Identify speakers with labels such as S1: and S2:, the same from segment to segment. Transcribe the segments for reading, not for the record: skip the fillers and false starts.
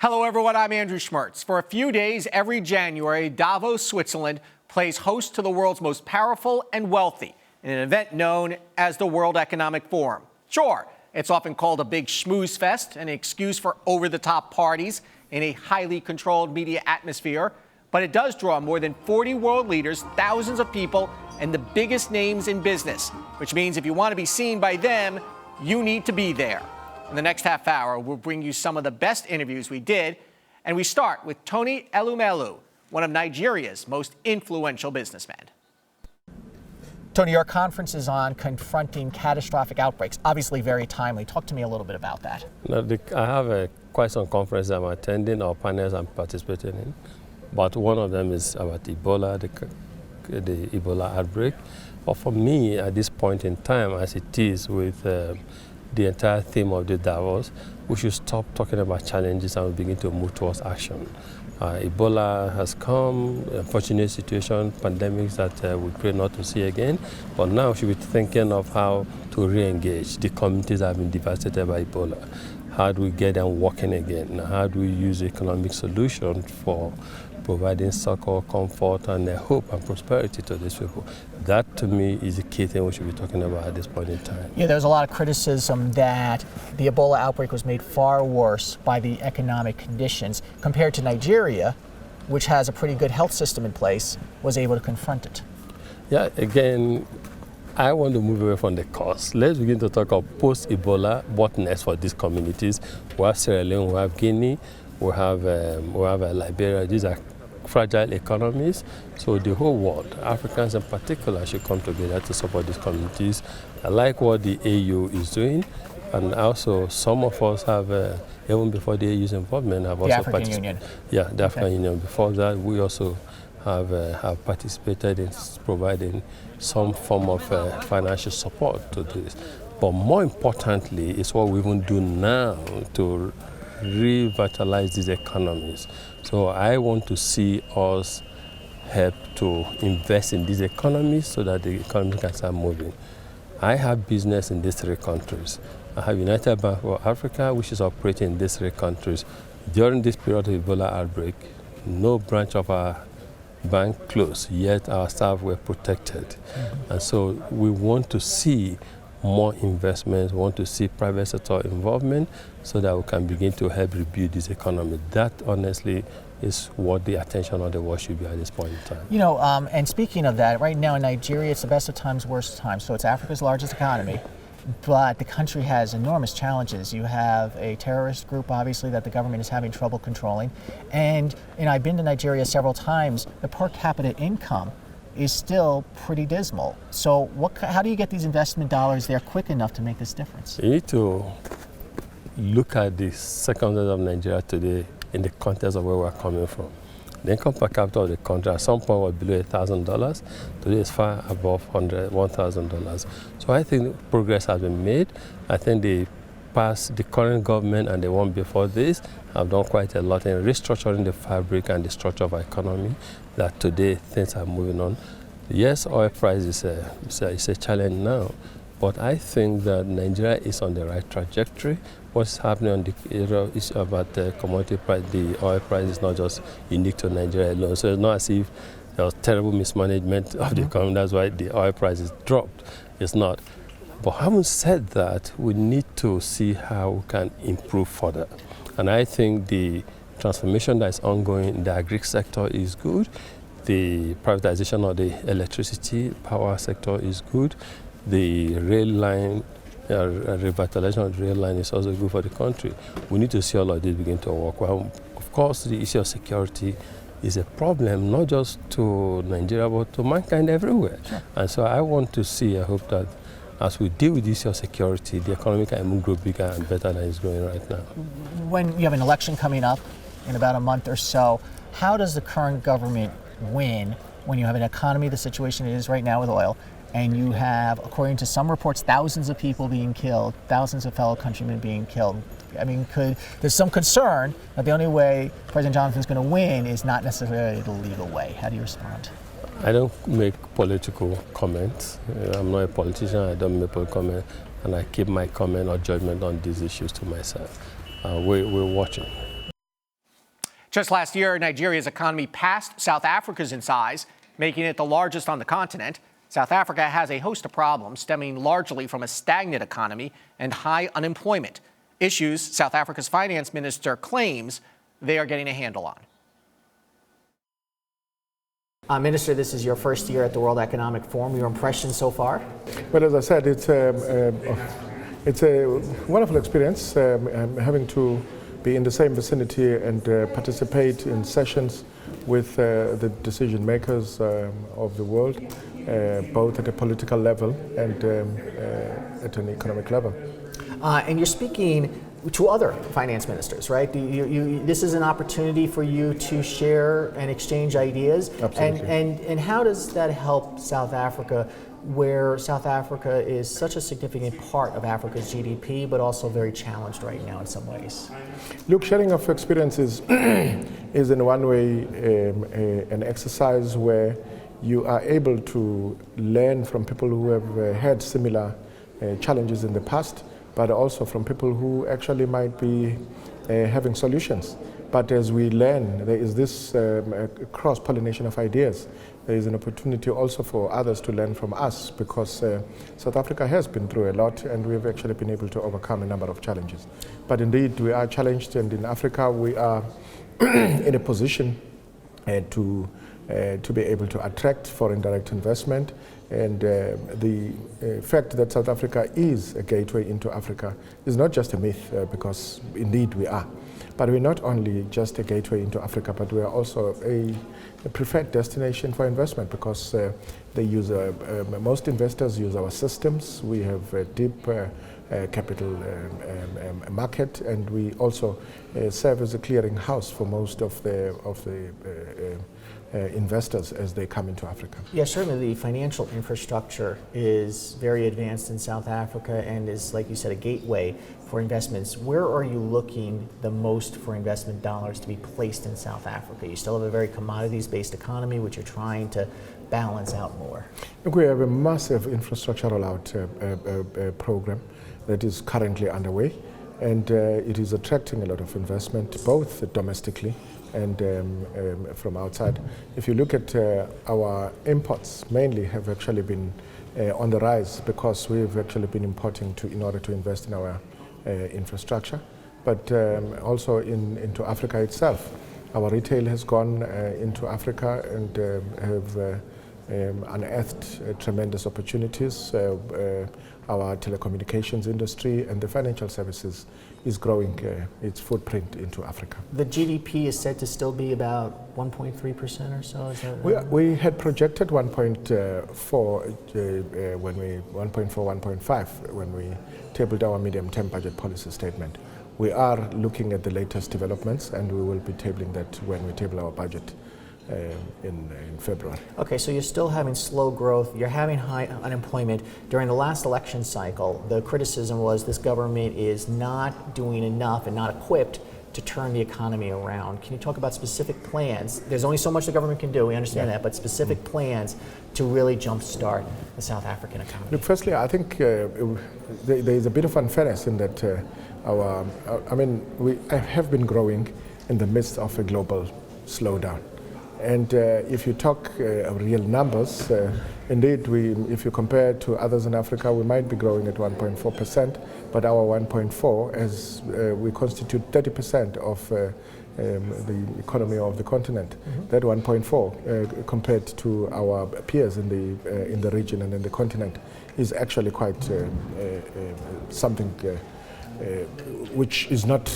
S1: Hello, everyone. I'm Andrew Schmertz. For a few days every January, Davos, Switzerland, plays host to the world's most powerful and wealthy in an event known as the World Economic Forum. Sure, it's often called a big schmooze fest, an excuse for over-the-top parties in a highly controlled media atmosphere, but it does draw more than 40 world leaders, thousands of people, and the biggest names in business, which means if you want to be seen by them, you need to be there. In the next half hour, we'll bring you some of the best interviews we did, and we start with Tony Elumelu, one of Nigeria's most influential businessmen. Tony, your conference is on confronting catastrophic outbreaks, obviously very timely. Talk to me a little bit about that.
S2: I have quite some conferences I'm attending or panels I'm participating in, but one of them is about Ebola, the Ebola outbreak. But for me, at this point in time, as it is with the entire theme of the Davos, we should stop talking about challenges and begin to move towards action. Ebola has come, unfortunate situation, pandemics that we pray not to see again, but now we should be thinking of how to re-engage the communities that have been devastated by Ebola. How do we get them working again? How do we use economic solutions for providing succor, comfort, and hope and prosperity to these people? That, to me, is the key thing we should be talking about at this point in time.
S1: Yeah, there's a lot of criticism that the Ebola outbreak was made far worse by the economic conditions compared to Nigeria, which has a pretty good health system in place, was able to confront it.
S2: Yeah, again, I want to move away from the cause. Let's begin to talk about post-Ebola, what next for these communities. We have Sierra Leone, we have Guinea, we have Liberia. These are fragile economies, so the whole world, Africans in particular, should come together to support these communities. I like what the AU is doing, and also some of us have, even before the AU's involvement, have also participated. The African Union. Yeah, the African Union. Before that, we also have participated in providing some form of financial support to this. But more importantly, is what we even do now to revitalize these economies. So I want to see us help to invest in these economies so that the economy can start moving. I have business in these three countries. I have United Bank for Africa, which is operating in these three countries. During this period of Ebola outbreak, no branch of our bank closed, yet our staff were protected. Mm-hmm. And so we want to see more investments, want to see private sector involvement so that we can begin to help rebuild this economy. That, honestly, is what the attention of the world should be at this point in time.
S1: You know, and speaking of that, right now in Nigeria, it's the best of times, worst of times. So it's Africa's largest economy, but the country has enormous challenges. You have a terrorist group, obviously, that the government is having trouble controlling. And I've been to Nigeria several times. The per capita income is still pretty dismal. So how do you get these investment dollars there quick enough to make this difference?
S2: You need to look at the circumstances of Nigeria today in the context of where we're coming from. The income per capita of the country at some point was below $1,000. Today it's far above $1,000. So I think progress has been made. I think the current government and the one before this have done quite a lot in restructuring the fabric and the structure of our economy, that today things are moving on. Yes, oil price is a challenge now, but I think that Nigeria is on the right trajectory. What's happening on the area is about the commodity price. The oil price is not just unique to Nigeria alone, so it's not as if there was terrible mismanagement of the economy. That's why the oil price is dropped. It's not. But having said that, we need to see how we can improve further. And I think the transformation that is ongoing in the agri sector is good. The privatization of the electricity power sector is good. The rail line, revitalization of the rail line is also good for the country. We need to see all of this begin to work. Well, of course, the issue of security is a problem, not just to Nigeria, but to mankind everywhere. Sure. And so I want to see, I hope that as we deal with this issue of security, the economy can even grow bigger and better than it's growing right now.
S1: When you have an election coming up in about a month or so, how does the current government win when you have an economy, the situation it is right now with oil, and you have, according to some reports, thousands of people being killed, thousands of fellow countrymen being killed? I mean, there's some concern that the only way President Jonathan's going to win is not necessarily the legal way. How do you respond?
S2: I don't make political comments. I'm not a politician. I don't make political comments, and I keep my comment or judgment on these issues to myself. We're watching.
S1: Just last year, Nigeria's economy passed South Africa's in size, making it the largest on the continent. South Africa has a host of problems stemming largely from a stagnant economy and high unemployment, issues South Africa's finance minister claims they are getting a handle on.
S3: Minister, this is your first year at the World Economic Forum. Your impressions so far?
S4: Well, as I said, it's a wonderful experience having to be in the same vicinity and participate in sessions with the decision makers of the world, both at a political level and at an economic level.
S3: And you're speaking to other finance ministers, right? This is an opportunity for you to share and exchange ideas.
S4: Absolutely.
S3: And how does that help South Africa, where South Africa is such a significant part of Africa's GDP, but also very challenged right now in some ways?
S4: Look, sharing of experiences is in one way an exercise where you are able to learn from people who have had similar challenges in the past, but also from people who actually might be having solutions. But as we learn, there is this cross-pollination of ideas. There is an opportunity also for others to learn from us, because South Africa has been through a lot and we've actually been able to overcome a number of challenges. But indeed, we are challenged, and in Africa we are in a position to be able to attract foreign direct investment. And the fact that South Africa is a gateway into Africa is not just a myth, because indeed we are. But we're not only just a gateway into Africa, but we are also a preferred destination for investment, because they use most investors use our systems. We have a deep capital market, and we also serve as a clearing house for most of the investors as they come into Africa.
S3: Yeah, certainly the financial infrastructure is very advanced in South Africa and is, like you said, a gateway for investments. Where are you looking the most for investment dollars to be placed in South Africa? You still have a very commodities-based economy, which you're trying to balance out more.
S4: Look, we have a massive infrastructure rollout program that is currently underway, and it is attracting a lot of investment, both domestically and from outside. If you look at our imports, mainly have actually been on the rise, because we've actually been importing in order to invest in our infrastructure, but also into Africa itself. Our retail has gone into Africa and have unearthed tremendous opportunities. Our telecommunications industry and the financial services is growing its footprint into Africa.
S3: The GDP is said to still be about 1.3% or so. Is that
S4: we had projected 1.4, 1.5 when we tabled our medium-term budget policy statement. We are looking at the latest developments, and we will be tabling that when we table our budget in February.
S3: Okay, so you're still having slow growth, you're having high unemployment. During the last election cycle, the criticism was this government is not doing enough and not equipped to turn the economy around. Can you talk about specific plans? There's only so much the government can do, we understand that, but specific plans to really jumpstart the South African economy.
S4: Look, firstly, I think there is a bit of unfairness in that we have been growing in the midst of a global slowdown. And if you talk real numbers, indeed, if you compare to others in Africa, we might be growing at 1.4%, but our 1.4, as we constitute 30% of the economy of the continent. Mm-hmm. That 1.4, compared to our peers in the region and in the continent, is actually quite something which is not,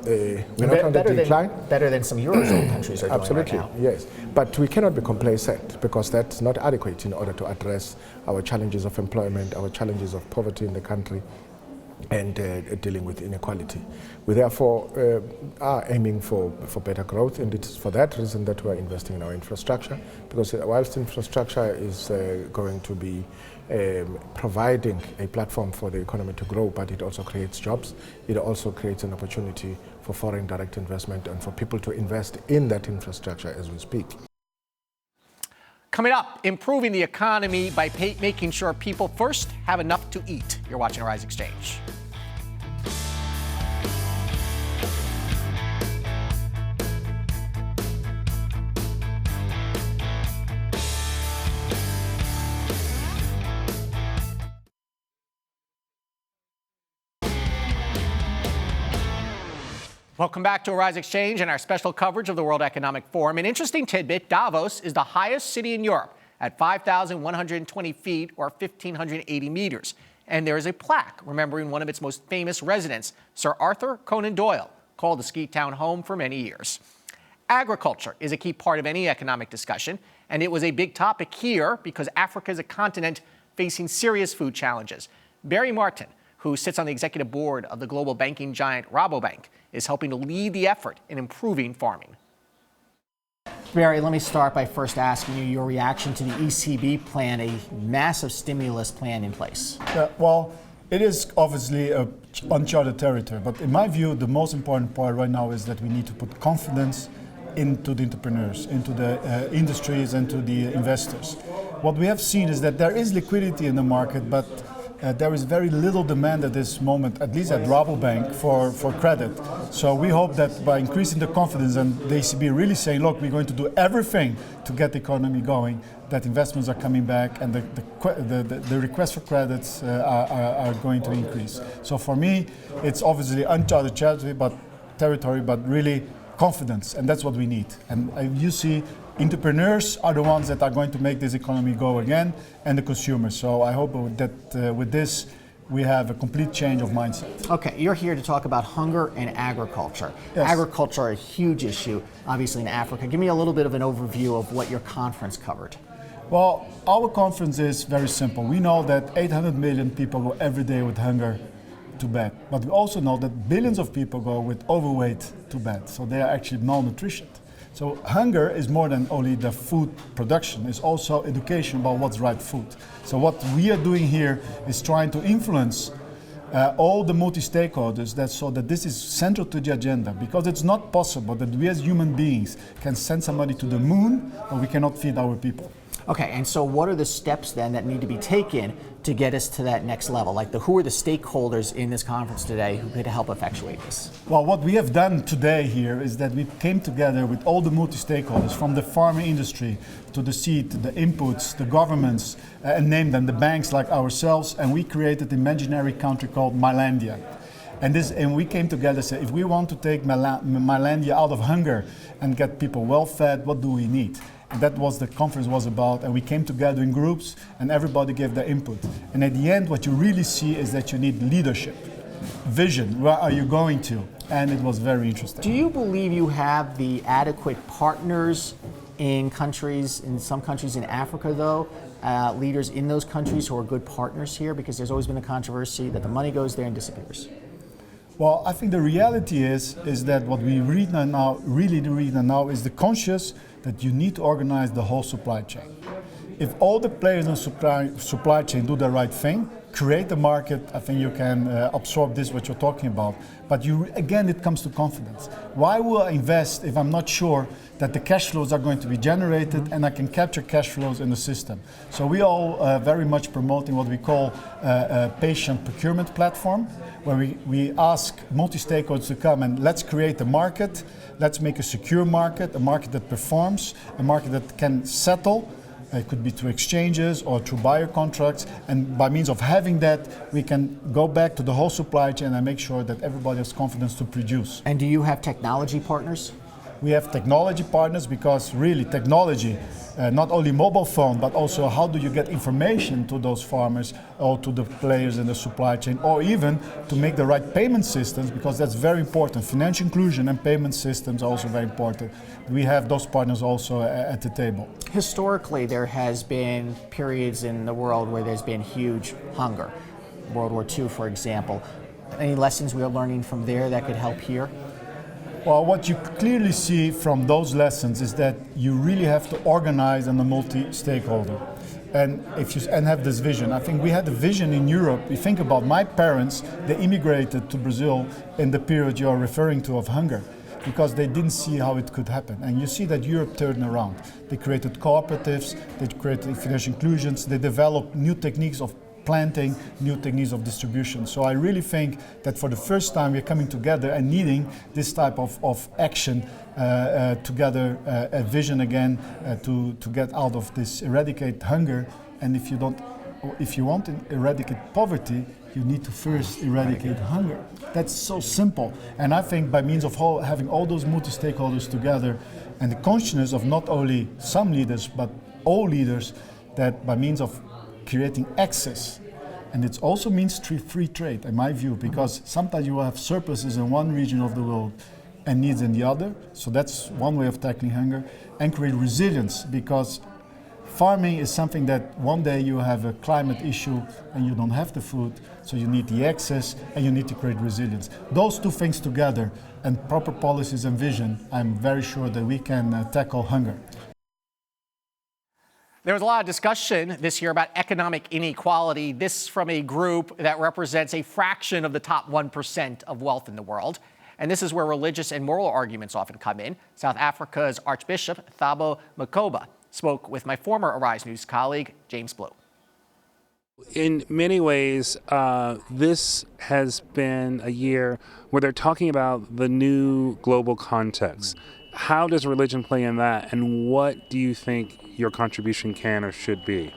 S4: we're not on the decline.
S3: Better than some Eurozone countries are doing
S4: Absolutely,
S3: right now.
S4: Yes. But we cannot be complacent, because that's not adequate in order to address our challenges of employment, our challenges of poverty in the country, and dealing with inequality. We therefore are aiming for better growth, and it is for that reason that we are investing in our infrastructure, because whilst infrastructure is going to be providing a platform for the economy to grow, but it also creates jobs. It also creates an opportunity for foreign direct investment and for people to invest in that infrastructure as we speak.
S1: Coming up, improving the economy by making sure people first have enough to eat. You're watching Rise Exchange. Welcome back to Arise Exchange and our special coverage of the World Economic Forum. An interesting tidbit, Davos is the highest city in Europe at 5,120 feet or 1,580 meters. And there is a plaque remembering one of its most famous residents, Sir Arthur Conan Doyle, called the ski town home for many years. Agriculture is a key part of any economic discussion, and it was a big topic here because Africa is a continent facing serious food challenges. Barry Martin, who sits on the executive board of the global banking giant Rabobank, is helping to lead the effort in improving farming.
S3: Barry, let me start by first asking you your reaction to the ECB plan, a massive stimulus plan in place.
S5: Well, it is obviously uncharted territory, but in my view, the most important part right now is that we need to put confidence into the entrepreneurs, into the industries, and to the investors. What we have seen is that there is liquidity in the market, but there is very little demand at this moment, at least at Rabobank, for credit. So we hope that by increasing the confidence and the ECB really saying, look, we're going to do everything to get the economy going, that investments are coming back and the requests for credits are going to increase. So for me, it's obviously uncharted territory, but really confidence, and that's what we need. And you see, entrepreneurs are the ones that are going to make this economy go again, and the consumers. So I hope that with this, we have a complete change of mindset.
S3: Okay, you're here to talk about hunger and agriculture.
S5: Yes.
S3: Agriculture, a huge issue, obviously in Africa. Give me a little bit of an overview of what your conference covered.
S5: Well, our conference is very simple. We know that 800 million people go every day with hunger to bed, but we also know that billions of people go with overweight to bed, so they are actually malnutritioned. So hunger is more than only the food production, it's also education about what's right food. So what we are doing here is trying to influence all the multi-stakeholders so that this is central to the agenda, because it's not possible that we as human beings can send somebody to the moon, but we cannot feed our people.
S3: Okay, and so what are the steps then that need to be taken to get us to that next level? Like who are the stakeholders in this conference today who could help effectuate this?
S5: Well, what we have done today here is that we came together with all the multi-stakeholders, from the farming industry to the seed, the inputs, the governments, and name them, the banks like ourselves, and we created an imaginary country called Mylandia. And we came together and said, if we want to take Mylandia out of hunger and get people well fed, what do we need? And that was the conference was about, and we came together in groups and everybody gave their input. And at the end, what you really see is that you need leadership, vision, where are you going to? And it was very interesting.
S3: Do you believe you have the adequate partners in some countries in Africa though, leaders in those countries who are good partners here? Because there's always been a controversy that the money goes there and disappears.
S5: Well, I think the reality is that what we really read now is the conscious that you need to organize the whole supply chain. If all the players in the supply chain do the right thing, create the market, I think you can absorb this, what you're talking about. But again, it comes to confidence. Why will I invest if I'm not sure that the cash flows are going to be generated and I can capture cash flows in the system? So we all very much promoting what we call a patient procurement platform, where we ask multi-stakeholders to come and let's create a market, let's make a secure market, a market that performs, a market that can settle. It could be through exchanges or through buyer contracts, and by means of having that, we can go back to the whole supply chain and make sure that everybody has confidence to produce.
S3: And do you have technology partners?
S5: We have technology partners because really technology, not only mobile phone, but also how do you get information to those farmers or to the players in the supply chain, or even to make the right payment systems, because that's very important. Financial inclusion and payment systems are also very important. We have those partners also at the table.
S3: Historically, there has been periods in the world where there's been huge hunger. World War II, for example. Any lessons we are learning from there that could help here?
S5: Well, what you clearly see from those lessons is that you really have to organize on a multi-stakeholder and have this vision. I think we had a vision in Europe. You think about my parents, they immigrated to Brazil in the period you're referring to of hunger, because they didn't see how it could happen. And you see that Europe turned around. They created cooperatives, they created financial inclusions, they developed new techniques of planting, new techniques of distribution. So I really think that for the first time we're coming together and needing this type of action together, a vision again to get out of this, eradicate hunger. And if you want to eradicate poverty, you need to first eradicate hunger. That's so simple. And I think by means of having all those multi-stakeholders together and the consciousness of not only some leaders, but all leaders, that by means of creating access, and it also means free trade, in my view, because sometimes you will have surpluses in one region of the world and needs in the other. So that's one way of tackling hunger, and create resilience, because farming is something that one day you have a climate issue and you don't have the food, so you need the access and you need to create resilience. Those two things together and proper policies and vision, I'm very sure that we can tackle hunger.
S1: There was a lot of discussion this year about economic inequality. This from a group that represents a fraction of the top 1% of wealth in the world. And this is where religious and moral arguments often come in. South Africa's Archbishop Thabo Makgoba spoke with my former Arise News colleague, James Blue.
S6: In many ways, this has been a year where they're talking about the new global context. How does religion play in that, and what do you think your contribution can or should be?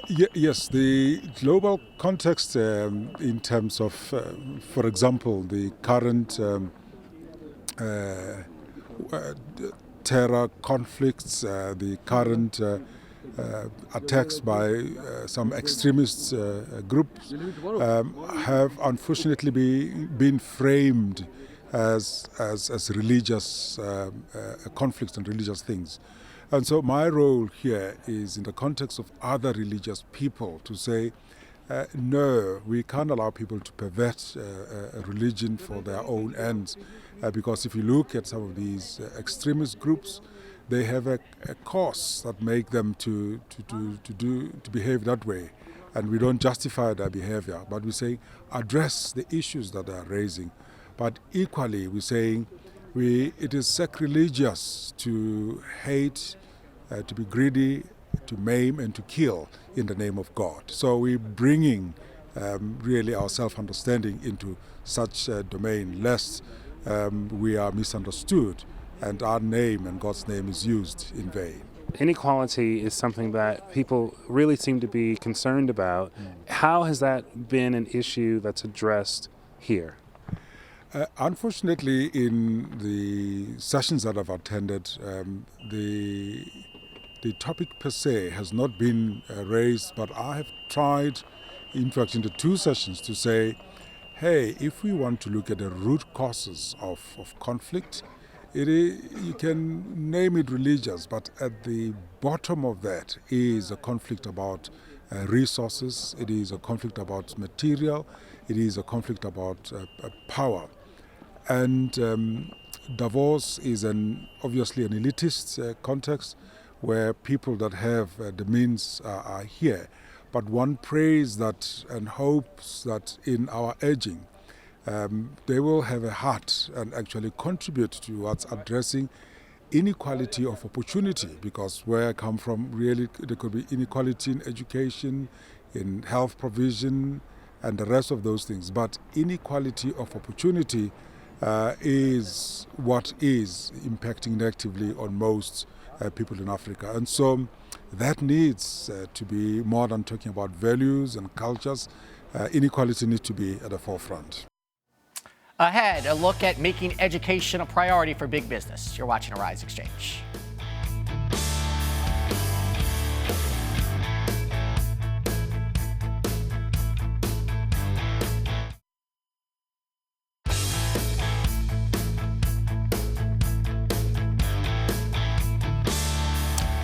S7: Yes, the global context in terms of, for example, the current terror conflicts, the current attacks by some extremist groups have unfortunately been framed as religious conflicts and religious things. And so my role here is in the context of other religious people to say, no, we can't allow people to pervert a religion for their own ends. Because if you look at some of these extremist groups, they have a cause that make them to behave that way. And we don't justify their behavior, but we say address the issues that they are raising. But equally, we're saying it is sacrilegious to hate, to be greedy, to maim and to kill in the name of God. So we're bringing really our self-understanding into such a domain, lest we are misunderstood and our name and God's name is used in vain.
S6: Inequality is something that people really seem to be concerned about. How has that been an issue that's addressed here?
S7: Unfortunately, in the sessions that I've attended, the topic per se has not been raised, but I have tried, in fact, in the two sessions to say, hey, if we want to look at the root causes of conflict, you can name it religious, but at the bottom of that is a conflict about resources, it is a conflict about material, it is a conflict about power. And Davos is obviously an elitist context where people that have the means are here. But one prays that and hopes that in our aging, they will have a heart and actually contribute towards addressing inequality of opportunity, because where I come from, really, there could be inequality in education, in health provision, and the rest of those things. But inequality of opportunity is what is impacting negatively on most people in Africa. And so that needs to be more than talking about values and cultures. Inequality needs to be at the forefront.
S1: Ahead, a look at making education a priority for big business. You're watching Arise Exchange.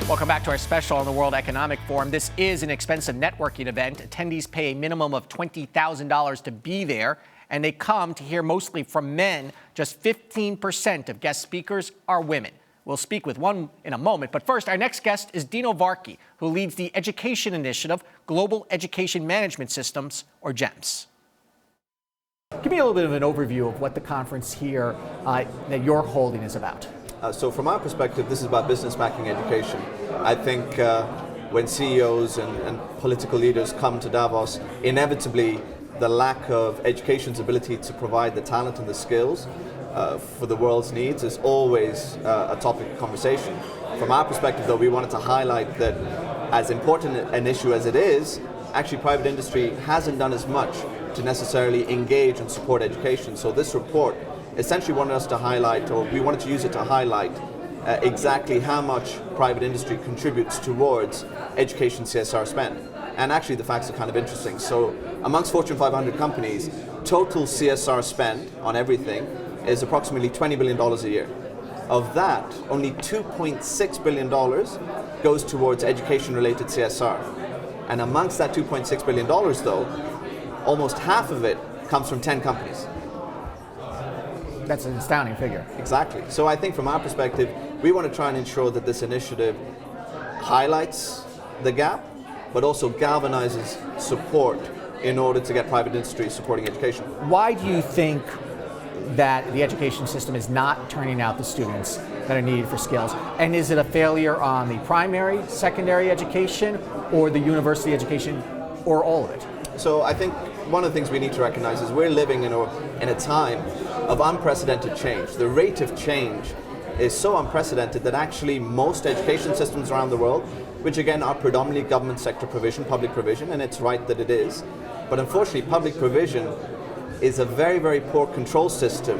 S1: Welcome back to our special on the World Economic Forum. This is an expensive networking event. Attendees pay a minimum of $20,000 to be there, and they come to hear mostly from men. Just 15% of guest speakers are women. We'll speak with one in a moment, but first, our next guest is Dino Varkey, who leads the education initiative, Global Education Management Systems, or GEMS. Give me a little bit of an overview of what the conference here that you're holding is about.
S8: So from our perspective, this is about business backing education. I think when CEOs and political leaders come to Davos, inevitably the lack of education's ability to provide the talent and the skills for the world's needs is always a topic of conversation. From our perspective, though, we wanted to highlight that as important an issue as it is, actually private industry hasn't done as much to necessarily engage and support education. So this report essentially wanted us to highlight, or we wanted to use it to highlight exactly how much private industry contributes towards education CSR spend. And actually the facts are kind of interesting. So amongst Fortune 500 companies, total CSR spend on everything is approximately $20 billion a year. Of that, only $2.6 billion goes towards education-related CSR. And amongst that $2.6 billion though, almost half of it comes from 10 companies.
S1: That's an astounding figure.
S8: Exactly. So I think from our perspective, we want to try and ensure that this initiative highlights the gap, but also galvanizes support in order to get private industry supporting education.
S1: Why do you think that the education system is not turning out the students that are needed for skills? And is it a failure on the primary, secondary education, or the university education, or all of it?
S8: So I think one of the things we need to recognize is we're living in a time of unprecedented change. The rate of change is so unprecedented that actually most education systems around the world, which again are predominantly government sector provision, public provision, and it's right that it is, but unfortunately public provision is a very, very poor control system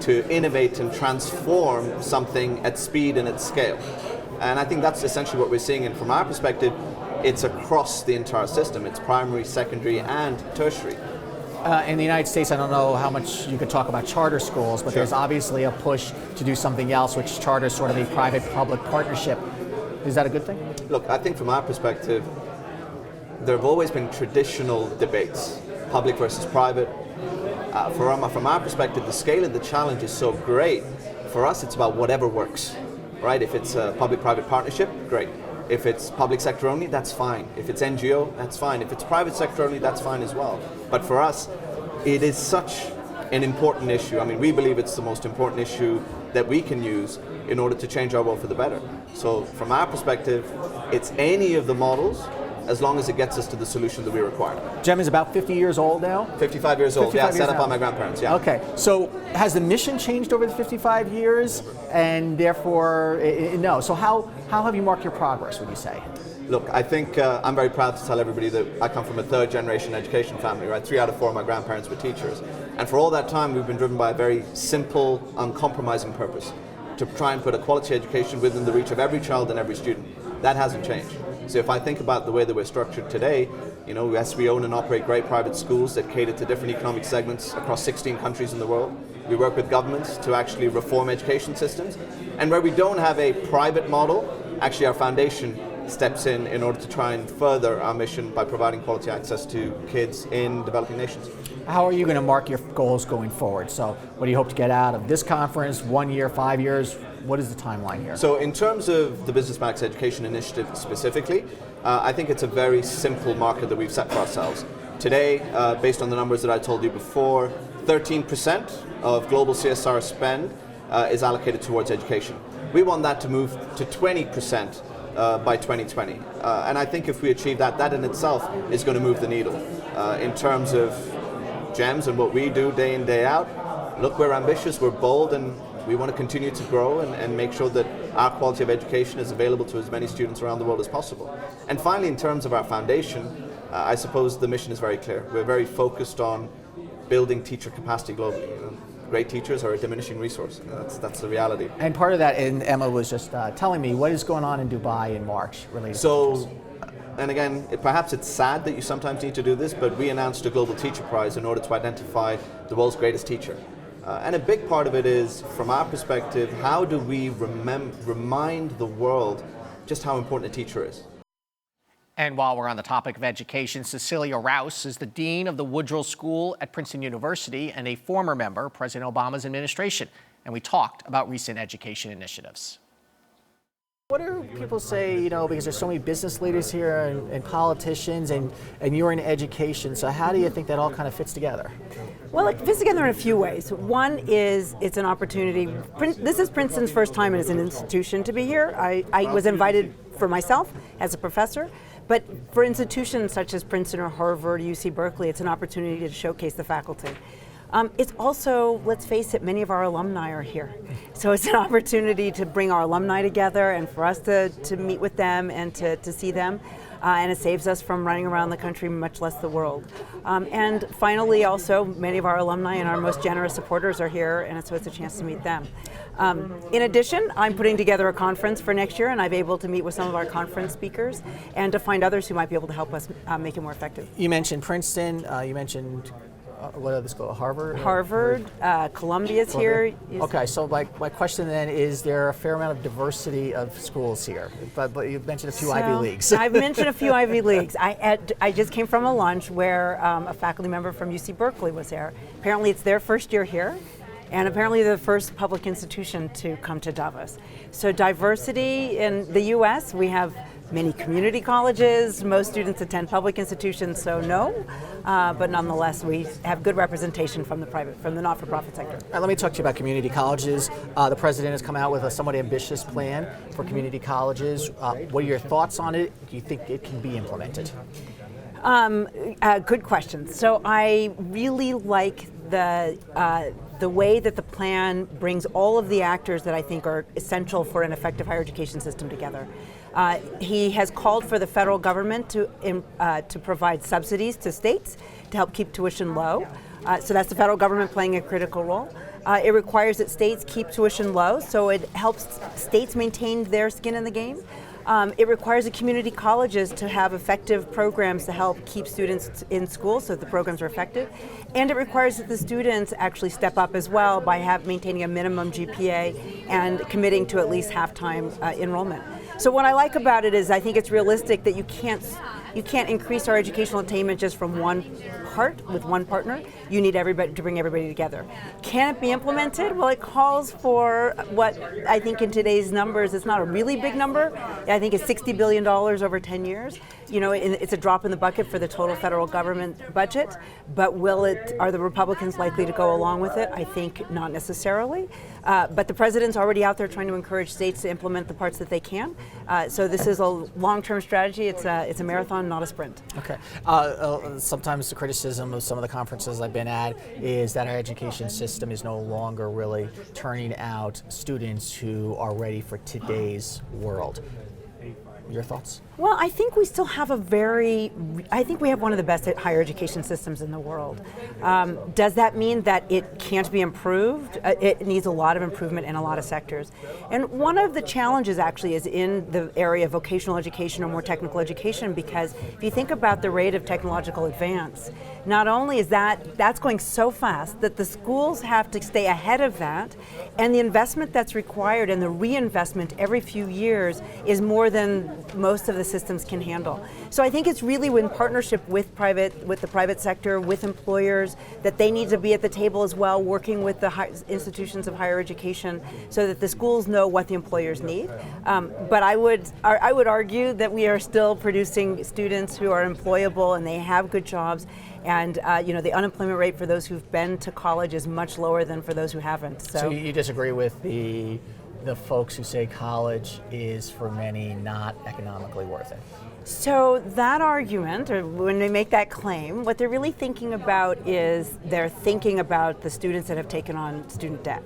S8: to innovate and transform something at speed and at scale. And I think that's essentially what we're seeing, and from our perspective, it's across the entire system. It's primary, secondary, and tertiary.
S1: In the United States, I don't know how much you could talk about charter schools, but
S8: Sure.
S1: There's obviously a push to do something else, which charter is sort of a private-public partnership. Is that a good thing?
S8: Look, I think from our perspective, there have always been traditional debates, public versus private. From our perspective, the scale of the challenge is so great. For us, it's about whatever works, right? If it's a public-private partnership, great. If it's public sector only, that's fine. If it's NGO, that's fine. If it's private sector only, that's fine as well. But for us, it is such an important issue. I mean, we believe it's the most important issue that we can use in order to change our world for the better. So from our perspective, it's any of the models as long as it gets us to the solution that we require.
S1: GEM is about 50 years old now?
S8: 55 years old,
S1: 55
S8: yeah, set
S1: years
S8: up
S1: now.
S8: by my grandparents, yeah.
S1: Okay, so has the mission changed over the 55 years? And therefore, no. So how have you marked your progress, would you say?
S8: Look, I think I'm very proud to tell everybody that I come from a third generation education family, right? 3 out of 4 of my grandparents were teachers. And for all that time, we've been driven by a very simple, uncompromising purpose, to try and put a quality education within the reach of every child and every student. That hasn't changed. So if I think about the way that we're structured today, you know, yes, we own and operate great private schools that cater to different economic segments across 16 countries in the world. We work with governments to actually reform education systems. And where we don't have a private model, actually our foundation steps in order to try and further our mission by providing quality access to kids in developing nations.
S1: How are you going to mark your goals going forward? So what do you hope to get out of this conference, 1 year, 5 years? What is the timeline here?
S8: So in terms of the Business Max Education Initiative specifically, I think it's a very simple marker that we've set for ourselves. Today, based on the numbers that I told you before, 13% of global CSR spend is allocated towards education. We want that to move to 20% by 2020. And I think if we achieve that, that in itself is going to move the needle. In terms of GEMS and what we do day in, day out, look, we're ambitious, we're bold, and we want to continue to grow and make sure that our quality of education is available to as many students around the world as possible. And finally, in terms of our foundation, I suppose the mission is very clear. We're very focused on building teacher capacity globally. You know, great teachers are a diminishing resource. That's the reality.
S1: And part of that, and Emma was just telling me, what is going on in Dubai in March related to teachers?
S8: And again, perhaps it's sad that you sometimes need to do this, but we announced a Global Teacher Prize in order to identify the world's greatest teacher. And a big part of it is, from our perspective, how do we remind the world just how important a teacher is?
S1: And while we're on the topic of education, Cecilia Rudan is the Dean of the Woodrow School at Princeton University and a former member of President Obama's administration. And we talked about recent education initiatives. What do people say, you know, because there's so many business leaders here and politicians and you're in education, so how do you think that all kind of fits together?
S9: Well, it fits together in a few ways. One is it's an opportunity. This is Princeton's first time as an institution to be here. I was invited for myself as a professor, but for institutions such as Princeton or Harvard, UC Berkeley, it's an opportunity to showcase the faculty. It's also, let's face it, many of our alumni are here. So it's an opportunity to bring our alumni together and for us to meet with them and to see them. and it saves us from running around the country, much less the world. And finally, also, many of our alumni and our most generous supporters are here, and so it's a chance to meet them. In addition, I'm putting together a conference for next year, and I'm able to meet with some of our conference speakers and to find others who might be able to help us make it more effective.
S3: You mentioned Princeton, you mentioned what other school?
S9: Harvard, Columbia's here.
S3: Okay, so my question then is there a fair amount of diversity of schools here? But you've mentioned a few Ivy Leagues.
S9: I've mentioned a few Ivy Leagues. I just came from a lunch where a faculty member from UC Berkeley was there. Apparently it's their first year here, and apparently they're the first public institution to come to Davos. So diversity in the US, we have many community colleges, most students attend public institutions, so no, but nonetheless we have good representation from the not-for-profit sector.
S3: Let me talk to you about community colleges. The president has come out with a somewhat ambitious plan for community colleges. What are your thoughts on it? Do you think it can be implemented?
S9: Good question. So I really like the way that the plan brings all of the actors that I think are essential for an effective higher education system together. He has called for the federal government to provide subsidies to states to help keep tuition low. So that's the federal government playing a critical role. It requires that states keep tuition low, so it helps states maintain their skin in the game. It requires the community colleges to have effective programs to help keep students in school so that the programs are effective. And it requires that the students actually step up as well by maintaining a minimum GPA and committing to at least half-time enrollment. So what I like about it is I think it's realistic that you can't increase our educational attainment just from one part with one partner. You need everybody to bring everybody together. Can it be implemented? Well, it calls for what I think in today's numbers, it's not a really big number. I think it's $60 billion over 10 years. You know, it's a drop in the bucket for the total federal government budget, but are the Republicans likely to go along with it? I think not necessarily. But the president's already out there trying to encourage states to implement the parts that they can. So this is a long-term strategy. It's a marathon, not a sprint.
S3: Okay. Sometimes the criticism of some of the conferences I've been at is that our education system is no longer really turning out students who are ready for today's world. Your thoughts?
S9: Well, I think we still have I think we have one of the best higher education systems in the world. Does that mean that it can't be improved? It needs a lot of improvement in a lot of sectors. And one of the challenges actually is in the area of vocational education or more technical education, because if you think about the rate of technological advance, not only is that's going so fast that the schools have to stay ahead of that, and the investment that's required and the reinvestment every few years is more than most of the systems can handle. So I think it's really in partnership with the private sector, with employers, that they need to be at the table as well, working with the institutions of higher education so that the schools know what the employers need. But I would argue that we are still producing students who are employable and they have good jobs. And the unemployment rate for those who've been to college is much lower than for those who haven't.
S3: So you disagree with the folks who say college is for many not economically worth it?
S9: So that argument, or when they make that claim, what they're really thinking about is they're thinking about the students that have taken on student debt,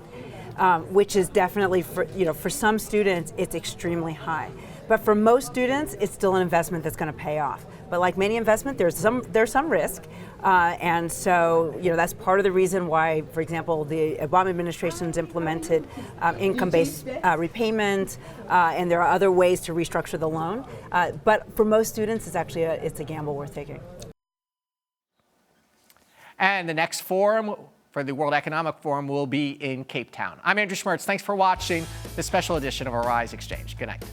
S9: which is definitely for some students it's extremely high. But for most students, it's still an investment that's going to pay off. But like many investment, there's some risk, and so that's part of the reason why, for example, the Obama administration's implemented income-based repayment, and there are other ways to restructure the loan. But for most students, it's actually a gamble worth taking.
S1: And the next forum for the World Economic Forum will be in Cape Town. I'm Andrew Schmertz. Thanks for watching this special edition of Arise Exchange. Good night.